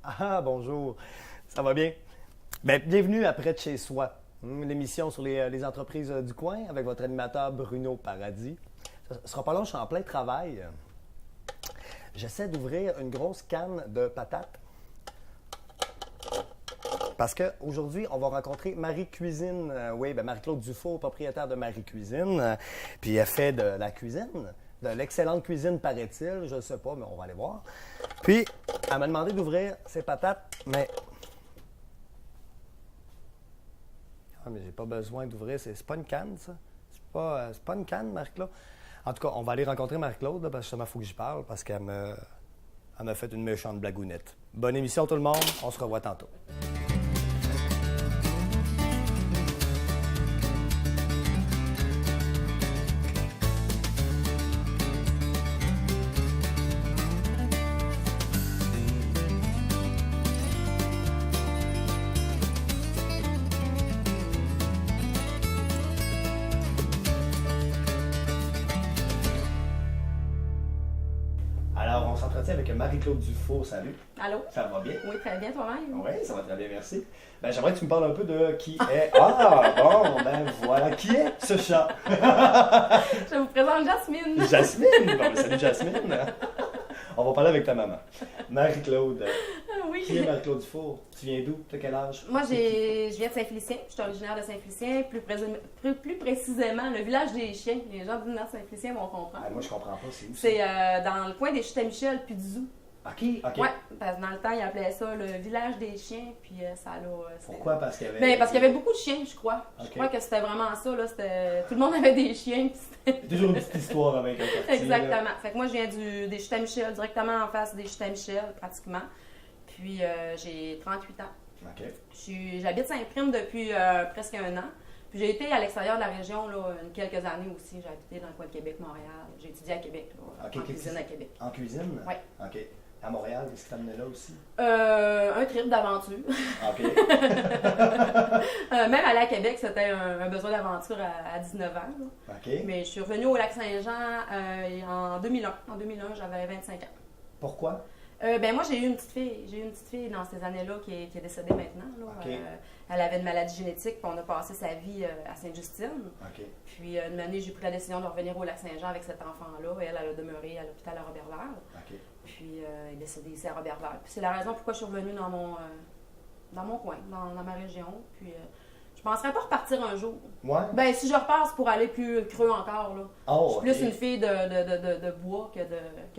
Ah, bonjour. Ça va bien? Bien, bienvenue à Près de chez soi, l'émission sur les entreprises du coin avec votre animateur Bruno Paradis. Ça sera pas long, je suis en plein travail. J'essaie d'ouvrir une grosse canne de patates parce qu'aujourd'hui, on va rencontrer Marie Cuisine. Oui, Marie-Claude Dufault, propriétaire de Marie Cuisine. Puis elle fait de la cuisine. De l'excellente cuisine, paraît-il. Je ne sais pas, mais on va aller voir. Puis, elle m'a demandé d'ouvrir ses patates, mais... Ah, mais j'ai pas besoin d'ouvrir. C'est pas une canne, ça? C'est pas une canne, Marie-Claude? En tout cas, on va aller rencontrer Marie-Claude, là, parce que justement, il faut que j'y parle, parce qu'elle m'a fait une méchante blagounette. Bonne émission, tout le monde. On se revoit tantôt. Alors, on s'entretient avec Marie-Claude Dufault. Salut. Allô? Ça va bien? Oui, très bien toi-même. Oui, ça va très bien, merci. J'aimerais que tu me parles un peu de qui est... Ah, bon, voilà. Qui est ce chat? Je vous présente Jasmine. Jasmine? Bon, salut Jasmine. On va parler avec ta maman. Marie-Claude. Oui. Qui est Marie-Claude Dufault? Tu viens d'où? Tu as quel âge? Moi, je viens de Saint-Félicien. Je suis originaire de Saint-Félicien. Plus précisément, le village des chiens. Les gens du nord de Saint-Félicien vont comprendre. Ah, moi, je comprends pas. C'est où? C'est dans le coin des Chutes-à-Michel puis du zoo. OK. Oui, parce que dans le temps, ils appelaient ça le village des chiens. Puis ça l'a... Pourquoi? Parce qu'il y avait... Ben, parce qu'il y avait beaucoup de chiens, je crois. OK. Je crois que c'était vraiment ça. Là, tout le monde avait des chiens. Il y a toujours une petite histoire avec un quartier. Exactement. Là. Fait que moi, je viens des Chutes-à-Michel, directement en face des Chutes-à-Michel, pratiquement. Puis j'ai 38 ans. OK. J'habite Saint-Prime depuis presque un an. Puis j'ai été à l'extérieur de la région là, quelques années aussi. J'ai habité dans le coin de Québec, Montréal. J'ai étudié à Québec, là, OK, en cuisine à Québec. En cuisine? Oui. OK. À Montréal, qu'est-ce qui t'amenait là aussi? Un trip d'aventure. OK. Même aller à Québec, c'était un besoin d'aventure à 19 ans. Là. OK. Mais je suis revenue au Lac-Saint-Jean en 2001. En 2001, j'avais 25 ans. Pourquoi? Moi, j'ai eu une petite fille. J'ai eu une petite fille dans ces années-là qui est décédée maintenant. Là. OK. Elle avait une maladie génétique, puis on a passé sa vie à Sainte-Justine. OK. Puis, une année, j'ai pris la décision de revenir au Lac-Saint-Jean avec cet enfant-là. Elle a demeuré à l'hôpital à Robert-Lair. OK. Puis, elle est décédée ici à Robert-Lair. Puis, c'est la raison pourquoi je suis revenue dans mon coin, dans ma région. Puis, je penserais pas repartir un jour. Ouais? Ben, si je repars, c'est pour aller plus creux encore. Là. Oh, je suis plus OK. une fille de bois que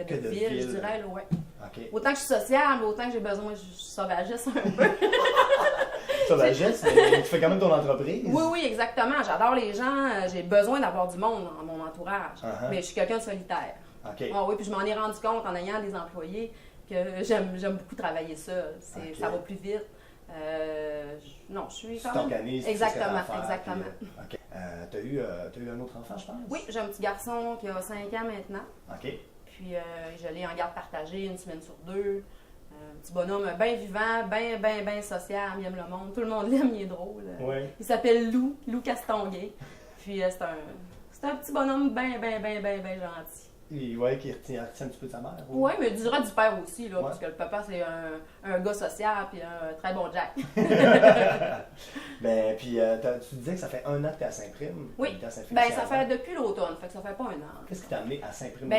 de ville, je dirais. Là, ouais. OK. Autant que je suis sociable, autant que j'ai besoin, je suis sauvagesse un peu. Sauvagesse, mais tu fais quand même ton entreprise. Oui, exactement. J'adore les gens. J'ai besoin d'avoir du monde dans mon entourage. Uh-huh. Mais je suis quelqu'un de solitaire. OK. Ah oui, puis je m'en ai rendu compte en ayant des employés que j'aime beaucoup travailler seul. OK. Ça va plus vite. Non, je suis Tu quand même... t'organises. tu sais Exactement, ce que t'as à faire, exactement. puis, OK. T'as eu un autre enfant, je pense? Oui, j'ai un petit garçon qui a 5 ans maintenant. OK. Puis je l'ai en garde partagée une semaine sur deux. Un petit bonhomme bien vivant, bien sociable, il aime le monde. Tout le monde l'aime, il est drôle. Oui. Il s'appelle Lou Castonguay. Puis c'est un petit bonhomme bien gentil. Et ouais, qui retient un petit peu de sa mère? Oui, mais je dirais du père aussi, là, Ouais. parce que le papa, c'est un gars social puis un très bon Jack. Puis tu disais que ça fait un an que tu es à Saint-Prime. Oui. T'habitais à Saint-Félicien Ça avant. fait depuis l'automne, fait que ça fait pas un an. Qu'est-ce qui t'a amené à Saint-Prime?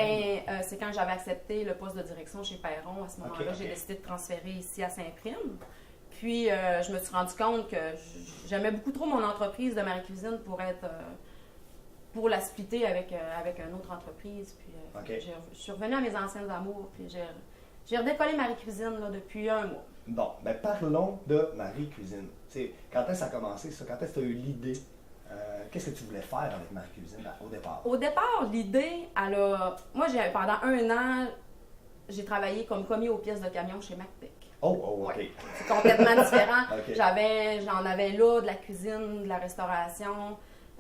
C'est quand j'avais accepté le poste de direction chez Perron. À ce moment-là, OK. j'ai décidé de transférer ici à Saint-Prime. Puis, je me suis rendu compte que j'aimais beaucoup trop mon entreprise de Marie Cuisine pour la splitter avec une autre entreprise. Puis, OK. je suis revenue à mes anciennes amours. Puis, j'ai redécollé Marie Cuisine là, depuis un mois. Bon, parlons de Marie Cuisine. T'sais, quand est-ce que ça a commencé, ça? Quand est-ce que tu as eu l'idée? Qu'est-ce que tu voulais faire avec Marie Cuisine au départ? Au départ, l'idée, moi, pendant un an, j'ai travaillé comme commis aux pièces de camion chez MacTech. Oh, OK. Ouais. C'est complètement différent. OK. J'en avais là, de la cuisine, de la restauration.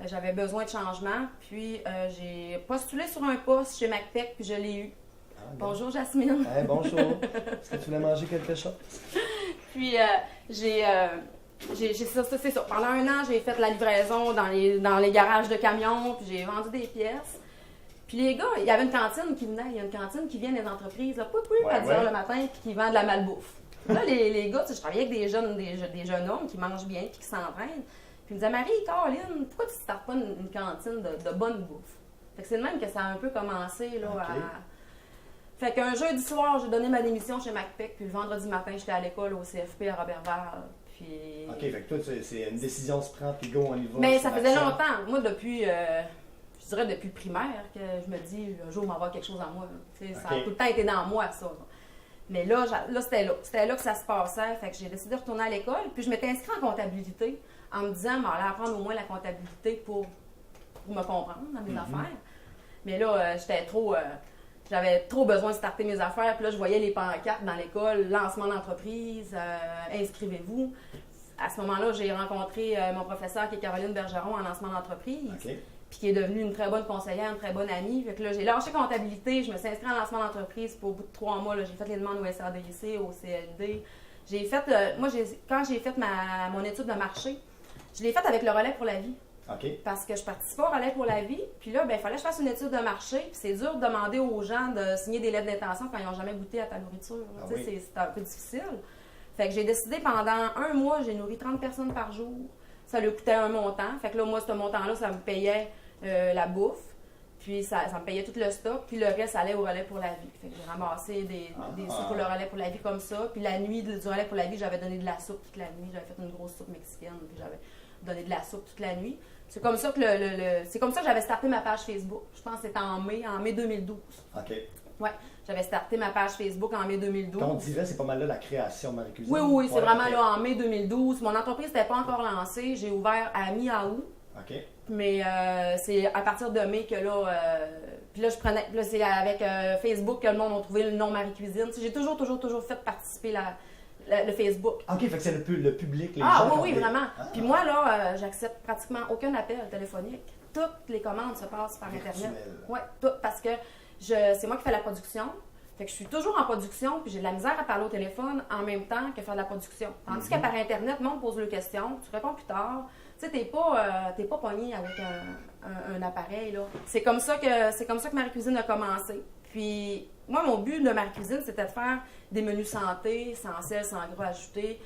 J'avais besoin de changement. Puis, j'ai postulé sur un poste chez MacTech, puis je l'ai eu. Bonjour, Jasmine. Hey, bonjour. Est-ce que tu voulais manger quelque chose? Puis, c'est ça. Pendant un an, j'ai fait la livraison dans les garages de camions, puis j'ai vendu des pièces. Puis les gars, il y avait une cantine qui venait. Il y a une cantine qui vient des entreprises, là, à 10 h le matin, puis qui vend de la malbouffe. Là, les gars, tu sais, je travaillais avec des jeunes hommes qui mangent bien puis qui s'entraînent. Puis ils me disaient, Marie, Caroline, pourquoi tu ne startes pas une cantine de bonne bouffe? Fait que c'est le même que ça a un peu commencé, là, Fait qu'un jeudi soir, j'ai donné ma démission chez MacPec, puis le vendredi matin, j'étais à l'école au CFP à Robertval. Puis... OK, fait que toi, c'est une décision se prend, puis go, on y va. Mais ça faisait longtemps. Moi, depuis, je dirais depuis le primaire, que je me dis, un jour, on va avoir quelque chose en moi. Ça a tout le temps été dans moi, ça. Mais là, c'était là. C'était là que ça se passait. Fait que j'ai décidé de retourner à l'école, puis je m'étais inscrite en comptabilité en me disant, on allait apprendre au moins la comptabilité pour me comprendre dans mes affaires. Mais là, j'avais trop besoin de starter mes affaires. Puis là, je voyais les pancartes dans l'école, lancement d'entreprise, inscrivez-vous. À ce moment-là, j'ai rencontré mon professeur qui est Caroline Bergeron en lancement d'entreprise. Puis qui est devenue une très bonne conseillère, une très bonne amie. Fait que là, j'ai lâché comptabilité, je me suis inscrite en lancement d'entreprise. Puis au bout de 3 mois, là, j'ai fait les demandes au SADC, au CLD. J'ai fait, quand j'ai fait mon étude de marché, je l'ai faite avec le Relais pour la vie. Parce que je participais au Relais pour la vie, puis là, il fallait que je fasse une étude de marché, puis c'est dur de demander aux gens de signer des lettres d'intention quand ils n'ont jamais goûté à ta nourriture. C'est un peu difficile. Fait que j'ai décidé pendant 1 mois, j'ai nourri 30 personnes par jour. Ça lui coûtait un montant. Fait que là, moi, ce montant-là, ça me payait la bouffe, puis ça me payait tout le stock, puis le reste allait au Relais pour la vie. Fait que j'ai ramassé des sous pour le Relais pour la vie comme ça, puis la nuit du Relais pour la vie, j'avais donné de la soupe toute la nuit. J'avais fait une grosse soupe mexicaine, puis j'avais donné de la soupe toute la nuit. C'est comme ça que c'est comme ça que j'avais starté ma page Facebook. Je pense que c'était en mai 2012. Ouais, j'avais starté ma page Facebook en mai 2012. Quand on dirait, c'est pas mal là la création de Marie-Cuisine. Oui, c'est vraiment là en mai 2012. Mon entreprise n'était pas encore lancée. J'ai ouvert à mi-août. Mais c'est à partir de mai que là... puis là, c'est avec Facebook que le monde a trouvé le nom Marie-Cuisine. J'ai toujours fait participer le Facebook. Fait que c'est le public, les gens. Oui, vraiment. Puis moi, là, j'accepte pratiquement aucun appel téléphonique. Toutes les commandes se passent par Internet. Oui, toutes, parce que c'est moi qui fais la production. Fait que je suis toujours en production, puis j'ai de la misère à parler au téléphone en même temps que faire de la production. Tandis que par Internet, le monde pose les questions, tu réponds plus tard. Tu sais, t'es pas pogné avec un appareil, là. C'est comme ça que Marie-Cuisine a commencé. Puis, moi, mon but de Marie-Cuisine, c'était de faire des menus santé, sans sel, sans gras ajouté,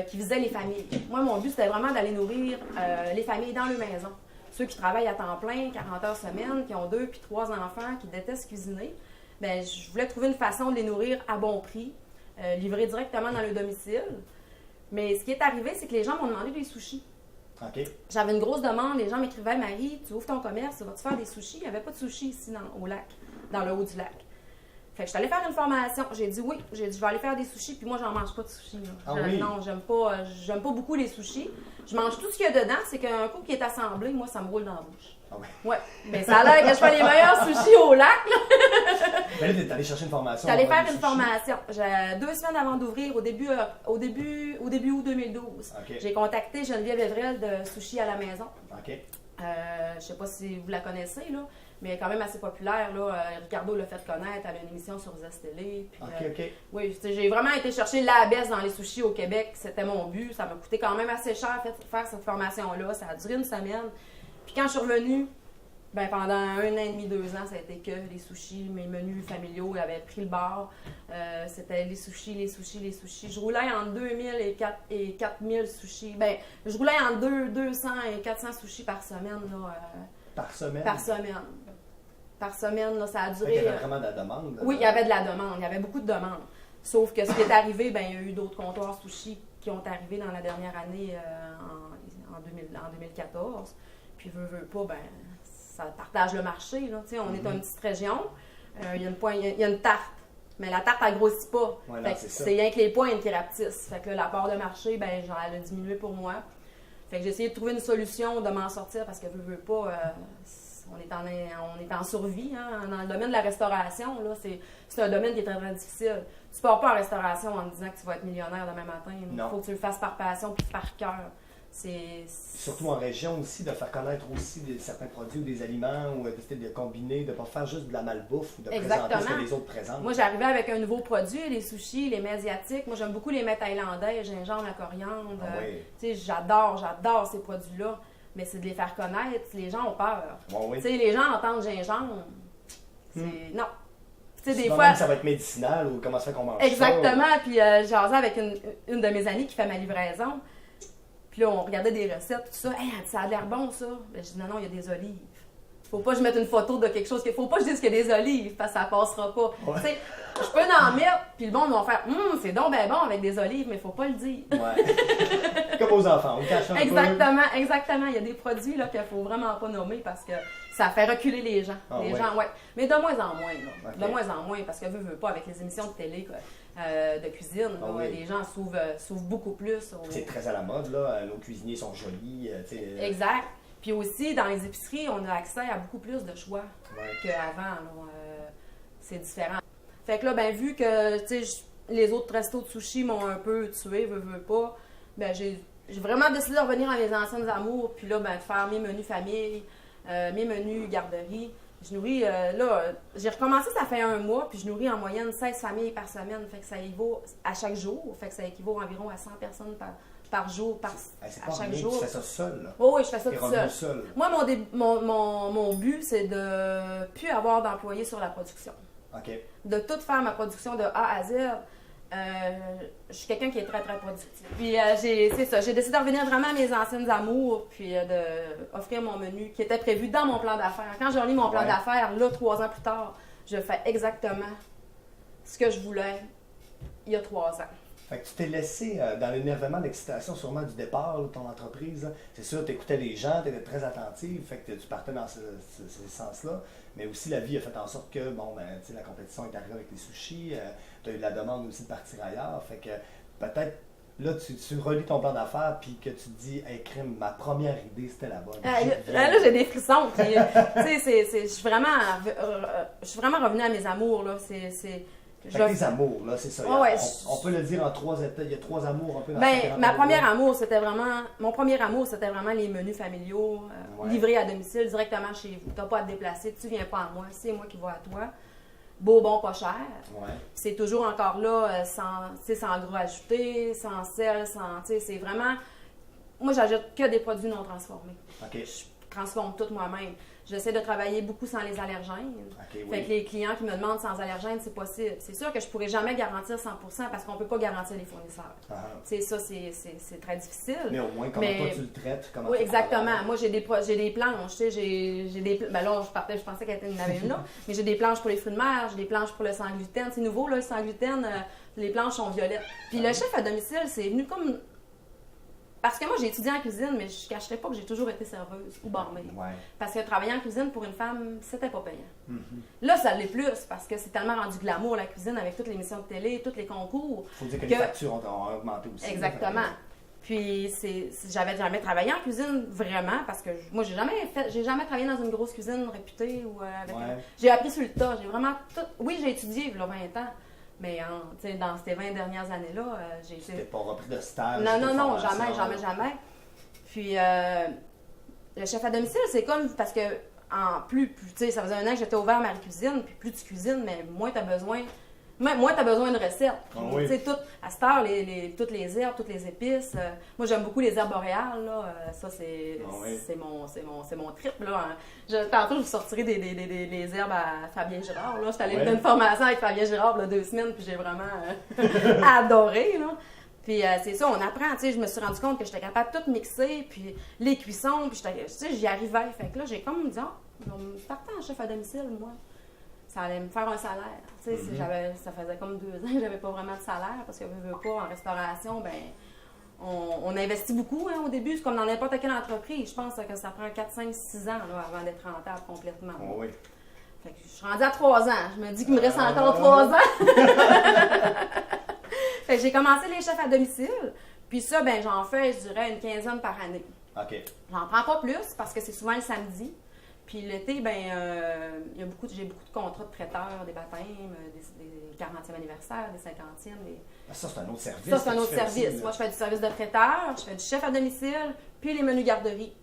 qui visaient les familles. Moi, mon but, c'était vraiment d'aller nourrir les familles dans leur maison. Ceux qui travaillent à temps plein, 40 heures semaine, qui ont 2 puis 3 enfants, qui détestent cuisiner. Bien, je voulais trouver une façon de les nourrir à bon prix, livrés directement dans le domicile. Mais ce qui est arrivé, c'est que les gens m'ont demandé des sushis. J'avais une grosse demande, les gens m'écrivaient, Marie, tu ouvres ton commerce, vas-tu faire des sushis? Il n'y avait pas de sushis ici au lac, dans le haut du lac. Fait que je suis allée faire une formation. J'ai dit oui, je vais aller faire des sushis, puis moi, j'en mange pas de sushis. Non, j'aime pas beaucoup les sushis. Je mange tout ce qu'il y a dedans, c'est qu'un coup qui est assemblé, moi, ça me roule dans la bouche. Ouais, mais ça a l'air que je fais les meilleurs sushis au lac, là. Mais là, t'es allée chercher une formation. Je suis allée faire une formation. 2 semaines avant d'ouvrir, au début août 2012. J'ai contacté Geneviève Evrel de Sushi à la maison. Je sais pas si vous la connaissez, là, mais elle est quand même assez populaire. Là. Ricardo l'a fait connaître, elle a une émission sur Zestelé. Oui, j'ai vraiment été chercher la baisse dans les sushis au Québec. C'était mon but. Ça m'a coûté quand même assez cher faire cette formation-là. Ça a duré une semaine. Puis quand je suis revenue, pendant 1 an et demi, 2 ans, ça a été que les sushis. Mes menus familiaux avaient pris le bord. C'était les sushis. Je roulais entre 2000 et 4000 sushis. Je roulais entre 200 et 400 sushis par semaine. Là, par semaine? Par semaine, là, ça a duré... Il y avait vraiment de la demande? Oui, il y avait de la demande. Il y avait beaucoup de demandes. Sauf que ce qui est arrivé, il y a eu d'autres comptoirs sushis qui ont arrivé dans la dernière année, en 2014. Puis, veut pas, ça partage le marché. Là. On est une petite région. Il y a une tarte. Mais la tarte, elle grossit pas. C'est rien que les pointes qui rapetissent. Fait que là, la part de marché, elle a diminué pour moi. Fait que j'ai essayé de trouver une solution de m'en sortir parce que veut pas, on est en survie. Hein. Dans le domaine de la restauration, là, c'est un domaine qui est très, très difficile. Tu pars pas en restauration en te disant que tu vas être millionnaire demain matin. Il faut que tu le fasses par passion puis par cœur. Surtout en région aussi, de faire connaître aussi certains produits ou des aliments ou de combiner, de ne pas faire juste de la malbouffe ou de présenter ce que les autres présentent. Moi, j'arrivais avec un nouveau produit, les sushis, les mets asiatiques. Moi, j'aime beaucoup les mets thaïlandais, gingembre, la coriandre. J'adore ces produits-là. Mais c'est de les faire connaître. Les gens ont peur. Les gens entendent gingembre. Non. Tu sais, des Souvent fois... même, ça va être médicinal ou comment ça fait qu'on mange Exactement. ça. Puis j'ai jasé avec une de mes amies qui fait ma livraison. Puis là, on regardait des recettes, tout ça. Hey, elle dit, ça a l'air bon, ça. Ben, je dis, non, il y a des olives. Faut pas que je mette une photo de quelque chose. Faut pas que je dise qu'il y a des olives, parce que ça passera pas. Ouais. Tu sais, je peux en mettre, puis le monde va faire, c'est donc ben bon avec des olives, mais faut pas le dire. Ouais. Comme aux enfants, on cache un peu. Exactement. Il y a des produits là qu'il faut vraiment pas nommer parce que ça fait reculer les gens. Ouais. Mais de moins en moins, là. Okay. De moins en moins, parce que veux pas, avec les émissions de télé, quoi, de cuisine, là, les gens s'ouvrent beaucoup plus. C'est très à la mode, là. Nos cuisiniers sont jolis. Exact. Puis aussi, dans les épiceries, on a accès à beaucoup plus de choix qu'avant. C'est différent. Fait que là, ben vu que les autres restos de sushi m'ont un peu tué, veux pas, ben j'ai vraiment décidé de revenir à mes anciennes amours, puis là, ben de faire mes menus famille, mes menus garderie. Je nourris, j'ai recommencé, ça fait 1 mois, puis je nourris en moyenne 16 familles par semaine, fait que ça équivaut à chaque jour, fait que ça équivaut environ à 100 personnes par jour, à chaque jour. Tu fais ça seul, là? Oui, je fais ça tout seul. Moi, mon but, c'est de plus avoir d'employés sur la production. OK. De tout faire ma production de A à Z. Je suis quelqu'un qui est très, très productif. Puis, c'est ça, j'ai décidé de revenir vraiment à mes anciennes amours, puis d'offrir mon menu qui était prévu dans mon plan d'affaires. Quand j'ai relis mon plan d'affaires, là, 3 ans plus tard, je fais exactement ce que je voulais il y a 3 ans. Fait que tu t'es laissé dans l'énervement d'excitation sûrement du départ de ton entreprise. Là. C'est sûr, tu écoutais les gens, tu étais très attentive, fait que tu partais dans ce sens-là. Mais aussi, la vie a fait en sorte que, la compétition est arrivée avec les sushis, tu as eu de la demande aussi de partir ailleurs. Fait que peut-être, là, tu relis ton plan d'affaires, puis que tu te dis, hey, crime, ma première idée, c'était la bonne. Là, j'ai des frissons. Je suis vraiment revenue à mes amours, là. Tes amours, là, c'est ça. On peut le dire en 3 étapes. Il y a 3 amours un peu dans mon premier amour, c'était vraiment les menus familiaux, livrés à domicile, directement chez vous. Tu n'as pas à te déplacer, tu viens pas à moi, c'est moi qui vais à toi. Beau, bon, pas cher. Ouais. C'est toujours encore là, sans gras ajouté, sans sel, c'est vraiment... Moi, j'ajoute que des produits non transformés. Okay. Je transforme tout moi-même. J'essaie de travailler beaucoup sans les allergènes. Fait que les clients qui me demandent sans allergènes, c'est possible. C'est sûr que je ne pourrais jamais garantir 100% parce qu'on ne peut pas garantir les fournisseurs. C'est ça, c'est très difficile. Mais au moins, comment toi tu le traites? Oui, exactement. Moi, j'ai des planches. Là, je pensais qu'elle en avait une là. Mais j'ai des planches pour les fruits de mer, j'ai des planches pour le sans gluten. C'est nouveau, là, le sans gluten, les planches sont violettes. Puis le chef à domicile, c'est venu comme... Parce que moi, j'ai étudié en cuisine, mais je ne cacherais pas que j'ai toujours été serveuse ou barmaid. Ouais. Parce que travailler en cuisine pour une femme, c'était pas payant. Là, ça l'est plus parce que c'est tellement rendu glamour la cuisine avec toutes les émissions de télé, tous les concours. Il faut dire que les factures ont augmenté aussi. Exactement. Puis, j'avais jamais travaillé en cuisine vraiment parce que moi, j'ai jamais travaillé dans une grosse cuisine réputée ou j'ai appris sur le tas. J'ai vraiment tout. Oui, j'ai étudié il y a 20 ans. Mais dans ces 20 dernières années-là, j'ai été... Tu n'es pas repris de stage? Non, jamais. Puis, le chef à domicile, c'est comme... Parce que, ça faisait 1 an que j'étais ouvert à ma cuisine, puis plus tu cuisines, mais moins tu as besoin... Moins tu as besoin de recettes. Oui. À cette heure, toutes les herbes, toutes les épices. Moi, j'aime beaucoup les herbes boréales. Là. Ça, c'est mon trip. Là. Tantôt, je vous sortirai des herbes à Fabien Girard. J'étais allée faire une formation avec Fabien Girard là, 2 semaines, puis j'ai vraiment adoré. Là. Puis c'est ça, on apprend. Je me suis rendu compte que j'étais capable de tout mixer, puis les cuissons, puis j'y arrivais. Fait que là, j'ai comme dit, partant en chef à domicile, moi. Ça allait me faire un salaire. Ça faisait comme 2 ans que j'avais pas vraiment de salaire parce que veux pas, en restauration, on investit beaucoup au début. C'est comme dans n'importe quelle entreprise. Je pense que ça prend 4, 5, 6 ans là, avant d'être rentable complètement. Oui. Fait que je suis rendue à 3 ans. Je me dis qu'il me reste encore 3 ans. Fait que j'ai commencé les chefs à domicile. Puis ça, j'en fais, je dirais, une 15aine par année. OK. J'en prends pas plus parce que c'est souvent le samedi. Puis l'été, j'ai beaucoup de contrats de traiteurs, des baptêmes, des 40e anniversaires, des 50e. Ça, c'est un autre service. Ça, c'est un autre service. Moi, je fais du service de traiteur, je fais du chef à domicile, puis les menus garderie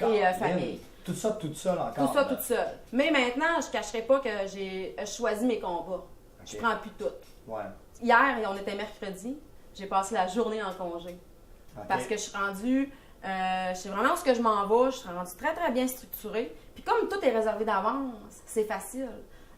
et famille. Tout ça toute seule encore? Tout ça toute seule. Mais maintenant, je ne cacherai pas que j'ai choisi mes combats. Je prends plus tout. Ouais. Hier, on était mercredi, j'ai passé la journée en congé. Parce que je suis rendue... je sais vraiment où ce que je m'en vais, je suis rendue très, très bien structurée. Puis comme tout est réservé d'avance, c'est facile.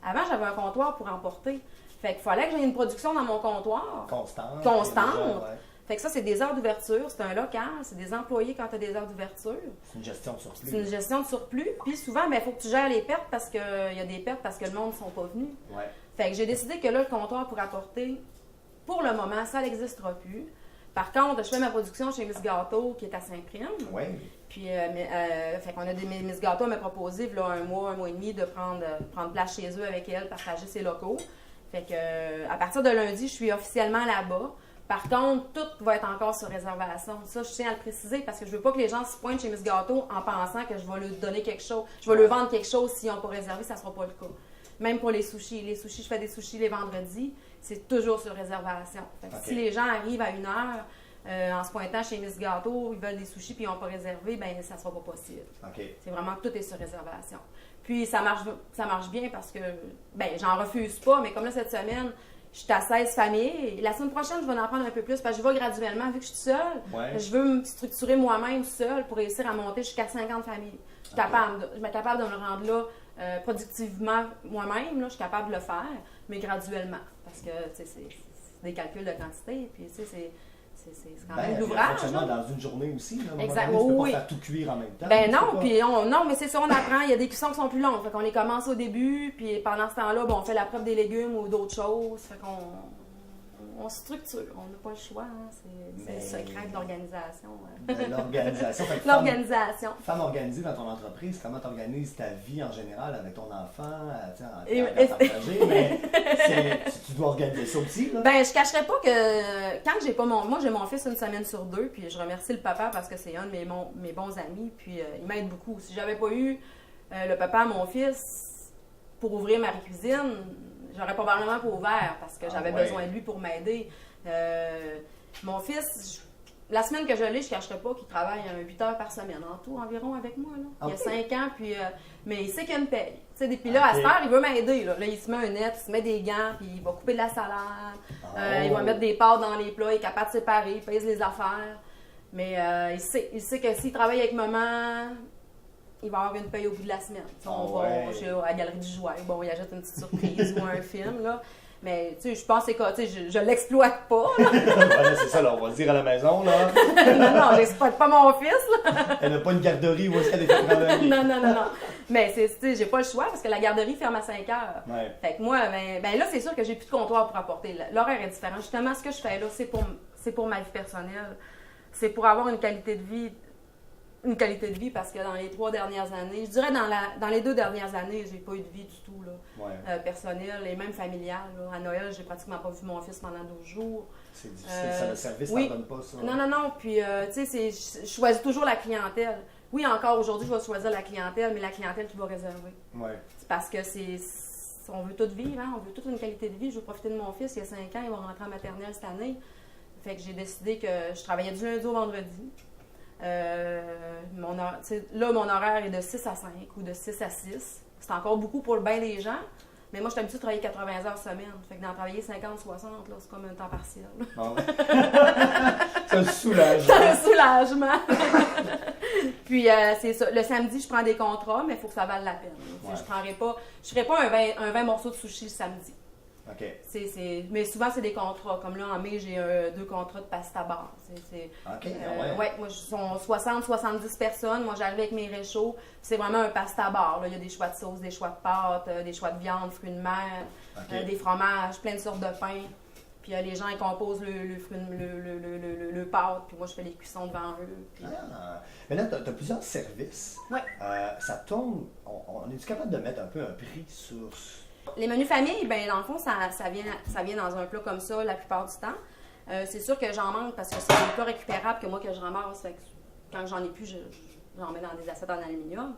Avant, j'avais un comptoir pour emporter. Fait qu'il fallait que j'aie une production dans mon comptoir. Constante. Constante. Fait que ça, c'est des heures d'ouverture, c'est un local, c'est des employés quand tu as des heures d'ouverture. C'est une gestion de surplus. C'est une gestion de surplus. Puis souvent, il faut que tu gères les pertes parce qu'il y a des pertes parce que le monde ne sont pas venus. Ouais. Fait que j'ai décidé que là, le comptoir pour apporter, pour le moment, ça n'existera plus. Par contre, je fais ma production chez Miss Gâteau qui est à Saint-Prime. Oui. Puis, fait qu'on a Miss Gâteau m'a proposé, là, un mois et demi, de prendre place chez eux avec elle, partager ses locaux. Fait que, à partir de lundi, je suis officiellement là-bas. Par contre, tout va être encore sur réservation. Ça, je tiens à le préciser parce que je veux pas que les gens se pointent chez Miss Gâteau en pensant que je vais leur donner quelque chose. Je vais leur vendre quelque chose s'ils n'ont pas réservé, ça sera pas le cas. Même pour les sushis. Les sushis, je fais des sushis les vendredis, c'est toujours sur réservation. Fait que si les gens arrivent à 1h en se pointant chez Miss Gâteau, ils veulent des sushis puis ils n'ont pas réservé, ben ça sera pas possible. C'est vraiment que tout est sur réservation. Puis ça marche bien parce que, ben j'en refuse pas, mais comme là cette semaine, je suis à 16 familles. La semaine prochaine, je vais en prendre un peu plus parce que je vais graduellement, vu que je suis seule. Ouais. Je veux me structurer moi-même seule pour réussir à monter jusqu'à 50 familles. Je suis capable de me rendre là productivement moi-même. Je suis capable de le faire, mais graduellement. Parce que c'est des calculs de quantité. Puis c'est quand même de l'ouvrage. Dans une journée aussi. Là, exactement. Tu peux pas faire tout cuire en même temps. Ben non, puis non, mais c'est ça, on apprend. Il y a des cuissons qui sont plus longues. Fait qu'on les commence au début, puis pendant ce temps-là, on fait la prep des légumes ou d'autres choses. Fait qu'on structure. On n'a pas le choix. Hein. C'est le secret de l'organisation. L'organisation. L'organisation. Femme organisée dans ton entreprise, comment tu organises ta vie en général avec ton enfant, mais tu dois organiser ça aussi. Là. Ben, je cacherais pas que quand j'ai pas moi j'ai mon fils une semaine sur 2, puis je remercie le papa parce que c'est un de mes bons amis, puis il m'aide beaucoup. Si j'avais pas eu le papa à mon fils pour ouvrir Marie-Cuisine, j'aurais probablement pas ouvert parce que j'avais besoin de lui pour m'aider. Mon fils, la semaine que je l'ai, je ne cacherai pas qu'il travaille 8 heures par semaine en tout environ avec moi. Là. Il a 5 ans, puis, mais il sait qu'il y a une paye. Puis là, à cette heure, il veut m'aider. Là, il se met un net, il se met des gants, puis il va couper de la salade. Il va mettre des pâtes dans les plats, il est capable de séparer, il pèse les affaires. Mais il sait que s'il travaille avec maman, il va avoir une paye au bout de la semaine. On va à la galerie du jouet, il achète une petite surprise ou un film, là. Mais tu sais, je pense que je l'exploite pas. C'est ça, là, on va le dire à la maison, là. non, je l'exploite pas mon fils, là. Elle n'a pas une garderie où est-ce qu'elle est fait travailler. non. Mais j'ai pas le choix parce que la garderie ferme à 5 heures. Ouais. Fait que moi, ben là, c'est sûr que j'ai plus de comptoir pour apporter. L'horaire est différent. Justement, ce que je fais là, c'est pour ma vie personnelle. C'est pour avoir une qualité de vie. Une qualité de vie parce que dans les 3 dernières années, je dirais dans les 2 dernières années, j'ai pas eu de vie du tout là, personnelle et même familiale. Là. À Noël, j'ai pratiquement pas vu mon fils pendant 12 jours. C'est difficile, ça, le service n'en donne pas ça. Non. Puis, tu sais, je choisis toujours la clientèle. Oui, encore aujourd'hui, je vais choisir la clientèle, mais la clientèle qui va réserver. Ouais. C'est parce que on veut tout vivre, hein? On veut toute une qualité de vie. Je veux profiter de mon fils, il y a 5 ans, il va rentrer en maternelle cette année. Fait que j'ai décidé que je travaillais du lundi au vendredi. Mon horaire est de 6 à 5 ou de 6 à 6. C'est encore beaucoup pour le bain des gens, mais moi, je suis habituée de travailler 80 heures semaine. Fait que d'en travailler 50, 60, là, c'est comme un temps partiel. C'est un soulagement. C'est un soulagement. Puis, c'est ça. Le samedi, je prends des contrats, mais il faut que ça vale la peine. Je ferai pas un 20 morceaux de sushi le samedi. Okay. Mais souvent, c'est des contrats. Comme là, en mai, j'ai 2 contrats de pasta bar. Moi, sont 60-70 personnes. Moi, j'arrive avec mes réchauds. C'est vraiment un pasta bar. Là. Il y a des choix de sauce, des choix de pâtes, des choix de viande, fruits de mer, des fromages, plein de sortes de pain. Puis les gens, ils composent le pâte. Puis moi, je fais les cuissons devant eux. Puis... Mais là, tu as plusieurs services. Oui. Ça tourne... On est-tu capable de mettre un peu un prix sur... Les menus famille, ben dans le fond, ça vient dans un plat comme ça la plupart du temps. C'est sûr que j'en manque parce que c'est des plats récupérables que moi que je ramasse. Fait que quand j'en ai plus, j'en mets dans des assiettes en aluminium.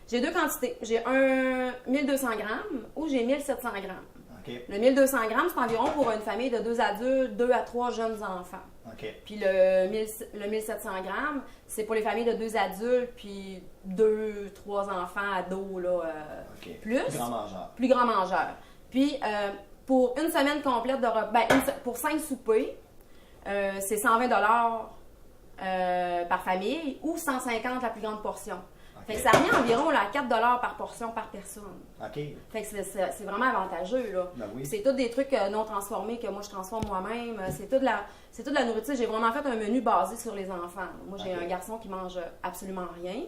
J'ai 2 quantités. J'ai un 1200 grammes ou j'ai 1700 grammes. Okay. Le 1200 grammes, c'est environ pour une famille de 2 adultes, 2 à 3 jeunes enfants. Okay. Puis le 1700 grammes, c'est pour les familles de 2 adultes, puis 2, 3 enfants, ados, là, plus. Plus grand mangeur. Puis, pour une semaine complète de repas, pour 5 soupers, c'est 120 $ par famille ou 150 la plus grande portion. Fait que ça revient environ là, à 4 par portion par personne. OK. Fait que c'est vraiment avantageux, là. Ben oui. C'est tous des trucs non transformés que moi, je transforme moi-même. C'est toute la nourriture. J'ai vraiment fait un menu basé sur les enfants. Moi, j'ai un garçon qui mange absolument rien.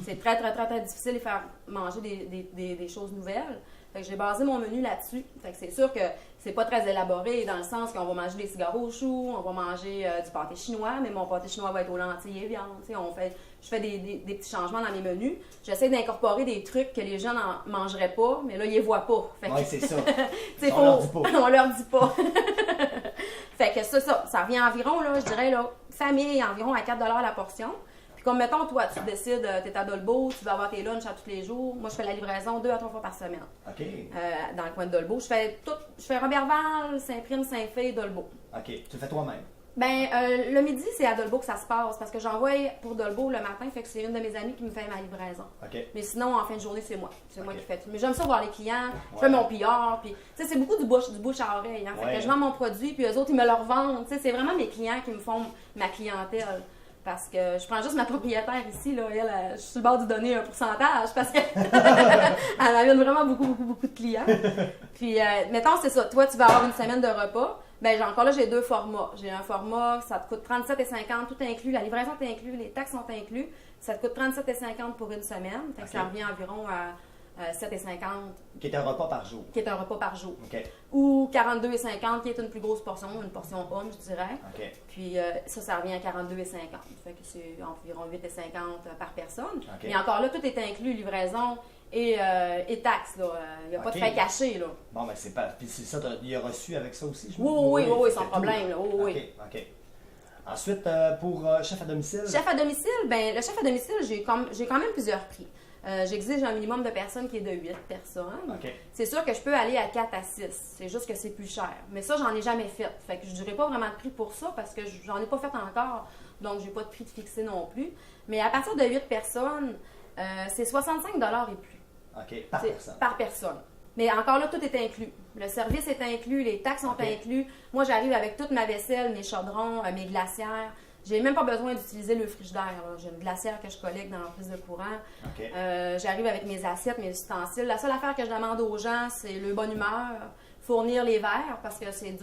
C'est très, très, très, très difficile de faire manger des choses nouvelles. Fait que j'ai basé mon menu là-dessus. Fait que c'est sûr que c'est pas très élaboré dans le sens qu'on va manger des cigares aux choux, on va manger du pâté chinois, mais mon pâté chinois va être aux lentilles et viande. Je fais des petits changements dans mes menus. J'essaie d'incorporer des trucs que les gens n'en mangeraient pas, mais là, ils les voient pas. Oui, c'est ça. On leur dit pas. On leur dit pas. Fait que ça revient environ, là, je dirais, là, famille, environ à 4 la portion. Puis comme, mettons, toi, tu décides, tu es à Dolbeau, tu vas avoir tes lunchs à tous les jours. Moi, je fais la livraison 2 à 3 fois par semaine. OK. Dans le coin de Dolbeau. Je fais Robertval, Saint-Prime, Saint-Fé, Dolbeau. OK. Tu le fais toi-même? Ben, le midi, c'est à Dolbeau que ça se passe parce que j'envoie pour Dolbeau le matin, fait que c'est une de mes amies qui me fait ma livraison. OK. Mais sinon, en fin de journée, c'est moi. C'est moi qui fais tout. Mais j'aime ça voir les clients, je fais mon PR, puis tu sais, c'est beaucoup du bouche à oreille. Hein? Fait que je vends mon produit, puis eux autres, ils me le revendent. Tu sais, c'est vraiment mes clients qui me font ma clientèle. Parce que je prends juste ma propriétaire ici, là, elle, je suis sur le bord de lui donner un pourcentage parce qu'elle amène vraiment beaucoup de clients. Puis, mettons, c'est ça. Toi, tu vas avoir une semaine de repas. Ben, encore là, j'ai 2 formats. J'ai un format, ça te coûte 37,50, tout inclus. La livraison est inclus, les taxes sont inclus. Ça te coûte 37,50 pour une semaine. Fait que ça revient environ à 7,50. Qui est un repas par jour. Qui est un repas par jour. OK. Ou 42,50, qui est une plus grosse portion, une portion homme, je dirais. OK. Puis ça revient à 42,50. Fait que c'est environ 8,50 par personne. OK. Mais encore là, tout est inclus, livraison et taxes. Il n'y a pas de frais cachés. Là. Bon, ben c'est pas. Puis c'est ça, il a reçu avec ça aussi, je Oui, sans problème. Oui. OK. Ensuite, pour chef à domicile? Chef à domicile, ben le chef à domicile, j'ai quand même plusieurs prix. J'exige un minimum de personnes qui est de 8 personnes. OK. C'est sûr que je peux aller à 4 à 6. C'est juste que c'est plus cher. Mais ça, j'en ai jamais fait. Fait que je ne dirais pas vraiment de prix pour ça parce que j'en ai pas fait encore. Donc, j'ai pas de prix de fixé non plus. Mais à partir de 8 personnes, c'est 65 et plus. OK. Par personne. Par personne. Mais encore là, tout est inclus. Le service est inclus, les taxes sont inclus. Moi, j'arrive avec toute ma vaisselle, mes chaudrons, mes glacières. J'ai même pas besoin d'utiliser le frigidaire. J'ai une glacière que je collecte dans la prise de courant. Okay. J'arrive avec mes assiettes, mes ustensiles. La seule affaire que je demande aux gens, c'est le bonne humeur, fournir les verres, parce que c'est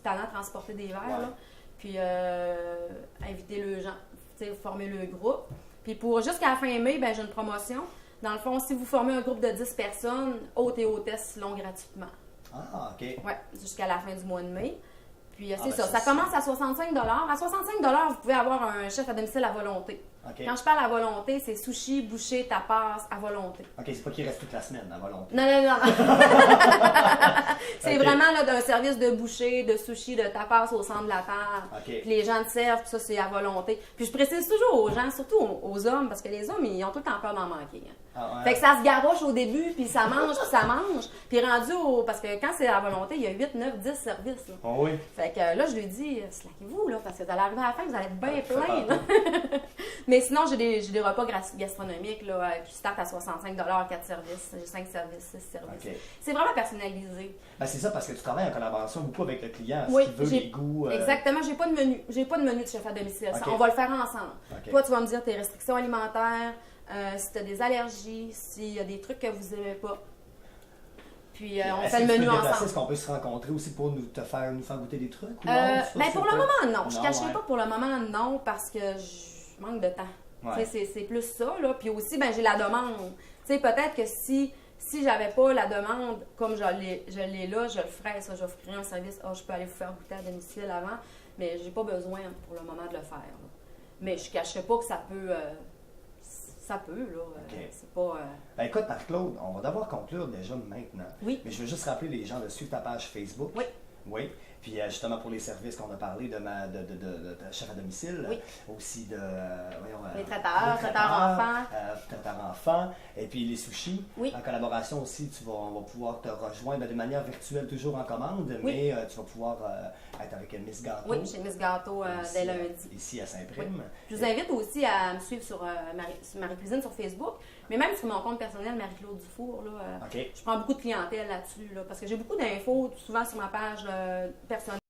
talent de transporter des verres. Ouais. Là. Puis inviter les gens, former le groupe. Puis pour jusqu'à la fin mai, ben, j'ai une promotion. Dans le fond, si vous formez un groupe de 10 personnes, hôtes et hôtesses l'ont gratuitement. Ah, OK. Oui, jusqu'à la fin du mois de mai. Puis c'est ben ça. Ça commence à 65 $. À 65 $, vous pouvez avoir un chef à domicile à volonté. Okay. Quand je parle à volonté, c'est sushi, bouchée, tapas, à volonté. OK, c'est pas qu'il reste toute la semaine à volonté. Non. C'est vraiment là, d'un service de bouchée, de sushi, de tapas au centre de la table. Okay. Puis les gens te servent, puis ça, c'est à volonté. Puis je précise toujours aux gens, surtout aux hommes, parce que les hommes, ils ont tout le temps peur d'en manquer. Hein. Ah, ouais. Fait que ça se garoche au début, puis ça mange, puis ça mange. Puis rendu parce que quand c'est à volonté, il y a 8, 9, 10 services. Là. Oh oui. Fait que là, je lui dis, slackez-vous, là, parce que vous allez arriver à la fin, vous allez être bien plein. Mais sinon, j'ai des repas gastronomiques là, qui startent à 65 $, 4 services. J'ai 5 services, 6 services. Okay. C'est vraiment personnalisé. Ben, c'est ça, parce que tu travailles en collaboration beaucoup avec le client, oui, ce qu'il veut, les goûts. Exactement, j'ai pas de menu. J'ai pas de menu de chef à domicile. Okay. On va le faire ensemble. Okay. Toi, tu vas me dire tes restrictions alimentaires, si tu as des allergies, s'il y a des trucs que vous n'aimez pas. Puis on fait le menu ensemble. Est-ce qu'on peut se rencontrer aussi pour nous faire goûter des trucs? Ou ben pour le moment, non. Je ne cacherai pas pour le moment, non, parce que je manque de temps. Ouais. C'est plus ça. Là. Puis aussi, ben, j'ai la demande. Peut-être que si j'avais pas la demande comme je l'ai là, je le ferais. Ça, j'offrirais un service. Je peux aller vous faire goûter à domicile avant, mais j'ai pas besoin pour le moment de le faire. Là. Mais je ne cacherai pas que ça peut... Ça peut, là. Okay. C'est pas... Ben écoute, Marc-Claude, on va devoir conclure déjà maintenant. Oui. Mais je veux juste rappeler les gens de suivre ta page Facebook. Oui. Oui. Puis justement pour les services qu'on a parlé de chef à domicile, oui. aussi de les traiteurs enfants. Traiteurs enfants, et puis les sushis. Oui. En collaboration aussi, on va pouvoir te rejoindre de manière virtuelle, toujours en commande, oui. mais tu vas pouvoir être avec Miss Gâteau. Oui, chez Miss Gâteau dès lundi. Ici à Saint-Prime. Oui. Je vous invite aussi à me suivre sur Marie-Cuisine sur Facebook, mais même sur mon compte personnel, Marie-Claude Dufour. Là, okay. Je prends beaucoup de clientèle là-dessus, là, parce que j'ai beaucoup d'infos, souvent sur ma page personnelle,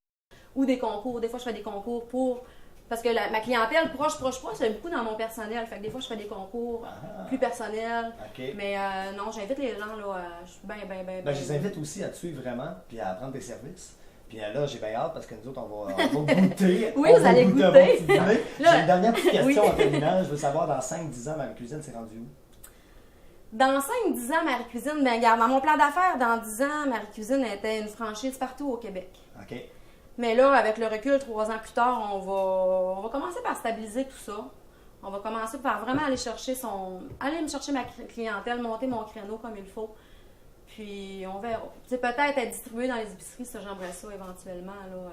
ou des concours. Des fois, je fais des concours pour Parce que ma clientèle proche, j'aime beaucoup dans mon personnel. Fait que des fois, je fais des concours plus personnels. OK. Mais non, j'invite les gens, là, je suis bien. Ben, je les invite aussi à te suivre vraiment, puis à prendre des services. Puis là, j'ai bien hâte parce que nous autres, on va goûter. Oui, on vous allez goûter. goûter. J'ai une dernière petite question en terminant. Je veux savoir, dans 5-10 ans, Marie-Cuisine, c'est rendu où? Dans 5-10 ans, Marie-Cuisine, ben regarde, dans mon plan d'affaires, dans 10 ans, Marie-Cuisine était une franchise partout au Québec. OK. Mais là, avec le recul, 3 ans plus tard, on va commencer par stabiliser tout ça. On va commencer par vraiment aller me chercher ma clientèle, monter mon créneau comme il faut. Puis on verra. C'est peut-être être distribué dans les épiceries, ça j'aimerais ça éventuellement, là,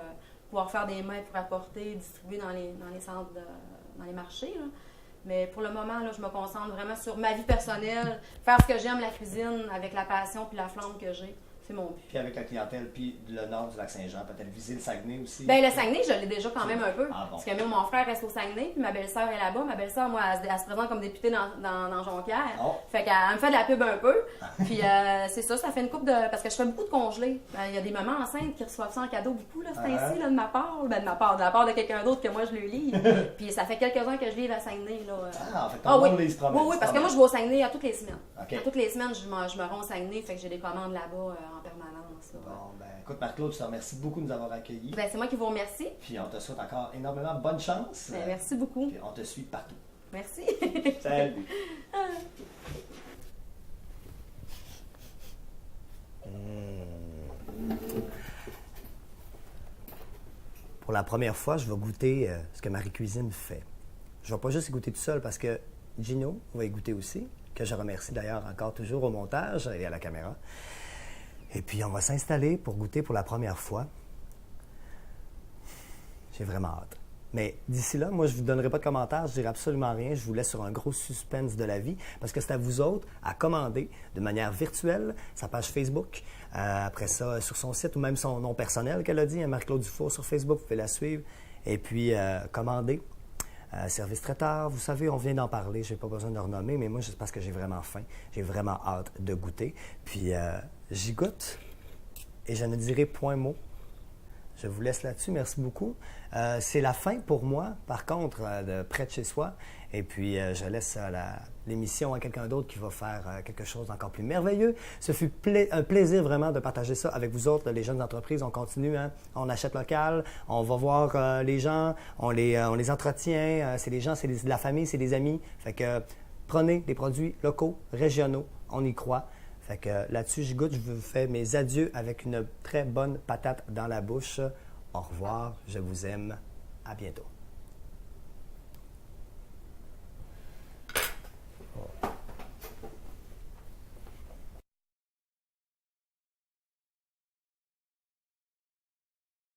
pouvoir faire des mains pour apporter, distribuer dans les centres, dans les marchés. Là. Mais pour le moment, là, je me concentre vraiment sur ma vie personnelle, faire ce que j'aime, la cuisine, avec la passion puis la flamme que j'ai. C'est mon but. Puis avec la clientèle, puis le nord du Lac-Saint-Jean, peut-être viser le Saguenay aussi? Bien, le Saguenay, je l'ai déjà quand même un peu. Ah bon. Parce que moi, mon frère reste au Saguenay, puis ma belle-sœur est là-bas. Ma belle-sœur, moi, elle se présente comme députée dans Jonquière. Oh. Fait qu'elle me fait de la pub un peu. Puis c'est ça fait une couple de... Parce que je fais beaucoup de congelés. Il y a des mamans enceintes qui reçoivent ça en cadeau beaucoup, là, c'est ainsi, là, de ma part. Ben, de la part de quelqu'un d'autre que moi, je le livre. Puis ça fait quelques ans que je livre à Saguenay, là. En fait, ton oui. se promène. Oui, parce que moi, je vais au Saguenay à toutes les semaines. Okay. À toutes les semaines, je me rends au Saguenay, fait que j'ai des commandes là-bas en permanence. Là. Bon, ben, écoute, Marc-Claude, je te remercie beaucoup de nous avoir accueillis. Ben, c'est moi qui vous remercie. Puis on te souhaite encore énormément bonne chance. Ben, merci beaucoup. Puis on te suit partout. Merci. Salut. Pour la première fois, je vais goûter ce que Marie-Cuisine fait. Je ne vais pas juste y goûter tout seul parce que Gino va y goûter aussi, que je remercie d'ailleurs encore toujours au montage et à la caméra. Et puis on va s'installer pour goûter pour la première fois. J'ai vraiment hâte. Mais d'ici là, moi, je ne vous donnerai pas de commentaires, je ne dirai absolument rien. Je vous laisse sur un gros suspense de la vie parce que c'est à vous autres à commander de manière virtuelle sa page Facebook. Après ça, sur son site ou même son nom personnel qu'elle a dit, Marie-Claude Dufour sur Facebook, vous pouvez la suivre. Et puis, commander. Service traiteur, vous savez, on vient d'en parler, je n'ai pas besoin de le renommer, mais moi, c'est parce que j'ai vraiment faim. J'ai vraiment hâte de goûter. Puis, j'y goûte et je ne dirai point mot. Je vous laisse là-dessus. Merci beaucoup. C'est la fin pour moi, par contre, de Près de chez soi. Et puis, je laisse l'émission à quelqu'un d'autre qui va faire quelque chose d'encore plus merveilleux. Ce fut un plaisir vraiment de partager ça avec vous autres, les jeunes entreprises. On continue, hein? On achète local, on va voir les gens, on les entretient. C'est des gens, c'est de la famille, c'est des amis. Fait que prenez des produits locaux, régionaux, on y croit. Fait que là-dessus, je goûte, je vous fais mes adieux avec une très bonne patate dans la bouche. Au revoir, je vous aime, à bientôt. Oh.